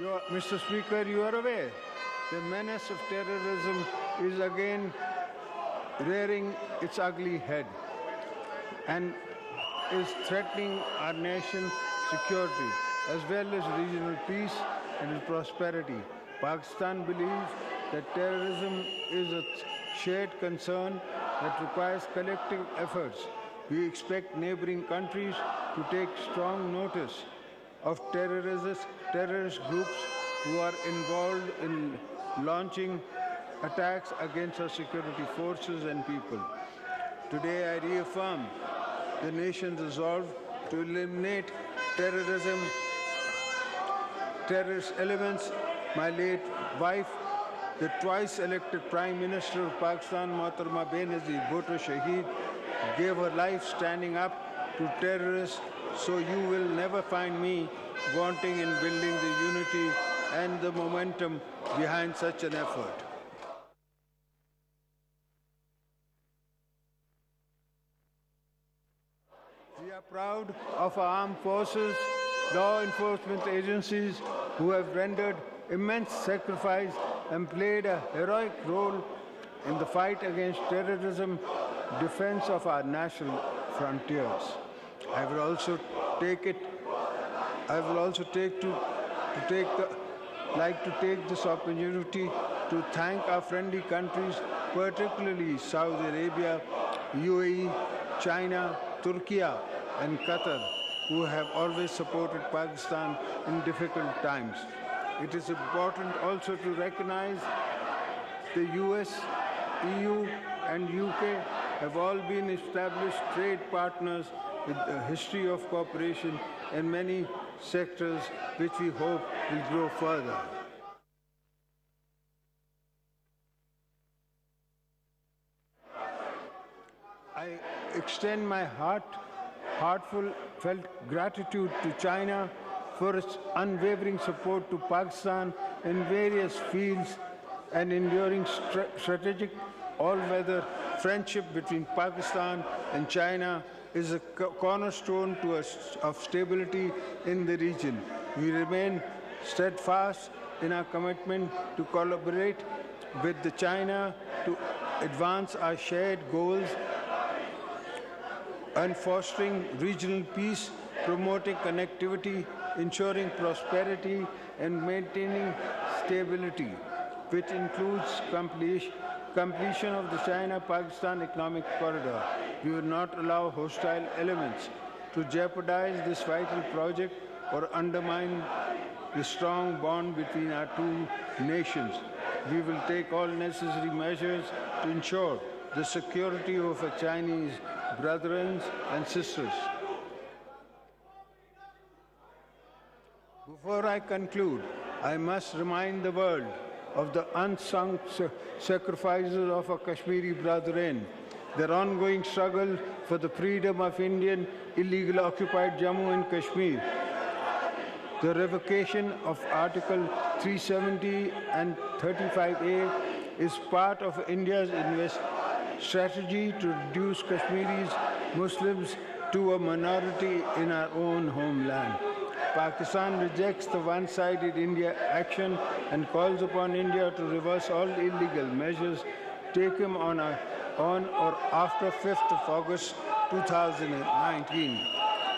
Mr. Speaker, you are aware the menace of terrorism is again rearing its ugly head and is threatening our nation's security as well as regional peace and prosperity. Pakistan believes that terrorism is a shared concern that requires collective efforts. We expect neighboring countries to take strong notice of terrorist groups who are involved in launching attacks against our security forces and people. Today, I reaffirm the nation's resolve to eliminate terrorist elements. My late wife, the twice elected Prime Minister of Pakistan, Mohtarama Benazir Bhutto Shaheed, gave her life standing up to terrorists, so you will never find me wanting in building the unity and the momentum behind such an effort. We are proud of our armed forces, law enforcement agencies who have rendered immense sacrifice and played a heroic role in the fight against terrorism, defense of our national frontiers. I will also like to take this opportunity to thank our friendly countries, particularly Saudi Arabia, UAE, China, Turkey, and Qatar, who have always supported Pakistan in difficult times. It is important also to recognize the US, EU, and UK have all been established trade partners with a history of cooperation in many sectors, which we hope will grow further. I extend my heartfelt gratitude to China for its unwavering support to Pakistan in various fields and enduring strategic all-weather friendship between Pakistan and China is a cornerstone of stability in the region. We remain steadfast in our commitment to collaborate with China to advance our shared goals and fostering regional peace, promoting connectivity, ensuring prosperity, and maintaining stability, which includes completion of the China-Pakistan Economic Corridor. We will not allow hostile elements to jeopardize this vital project or undermine the strong bond between our two nations. We will take all necessary measures to ensure the security of our Chinese brethren and sisters. Before I conclude, I must remind the world of the unsung sacrifices of our Kashmiri brethren, their ongoing struggle for the freedom of Indian illegally occupied Jammu and Kashmir. The revocation of Article 370 and 35A is part of India's strategy to reduce Kashmiris Muslims to a minority in our own homeland. Pakistan rejects the one-sided India action and calls upon India to reverse all illegal measures taken on or after 5th of August 2019.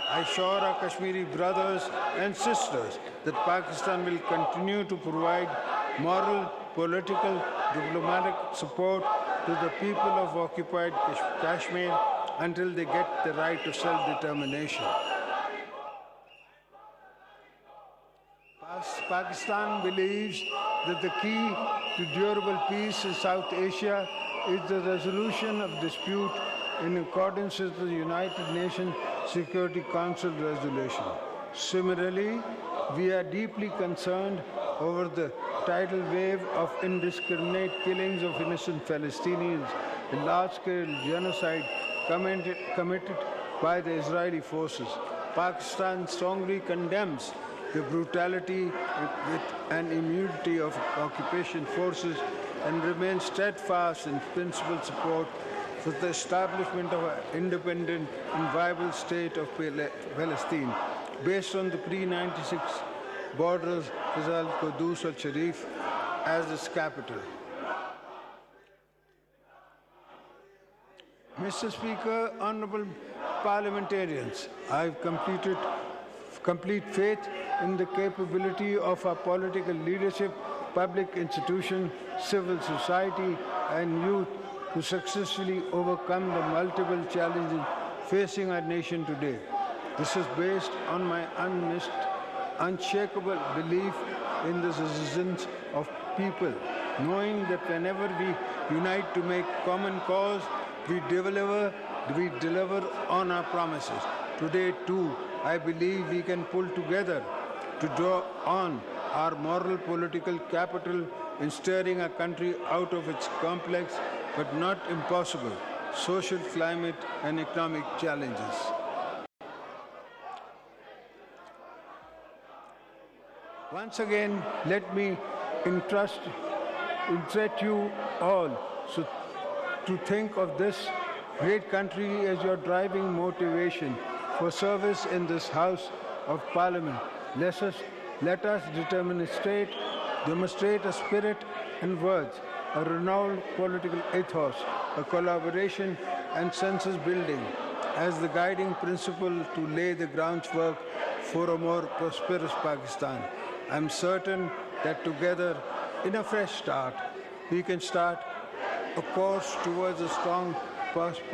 I assure our Kashmiri brothers and sisters that Pakistan will continue to provide moral, political, diplomatic support to the people of occupied Kashmir until they get the right to self-determination. Pakistan believes that the key to durable peace in South Asia is the resolution of dispute in accordance with the United Nations Security Council resolution. Similarly, we are deeply concerned over the tidal wave of indiscriminate killings of innocent Palestinians and large-scale genocide committed by the Israeli forces. Pakistan strongly condemns the brutality and impunity of occupation forces and remains steadfast in principled support for the establishment of an independent and viable state of Palestine based on the pre-96 borders is Al-Qudus al-Sharif as its capital. Mr. Speaker, honorable parliamentarians, I have complete faith in the capability of our political leadership, public institutions, civil society, and youth to successfully overcome the multiple challenges facing our nation today. This is based on my unshakable belief in the citizens of people, knowing that whenever we unite to make common cause, we deliver on our promises. Today, too, I believe we can pull together to draw on our moral political capital in steering our country out of its complex but not impossible social, climate, and economic challenges. Once again, let me entreat you all to think of this great country as your driving motivation for service in this House of Parliament. Let us demonstrate a spirit and words, a renowned political ethos, a collaboration and census building as the guiding principle to lay the groundwork for a more prosperous Pakistan. I am certain that together, in a fresh start, we can start a course towards a strong, prosperous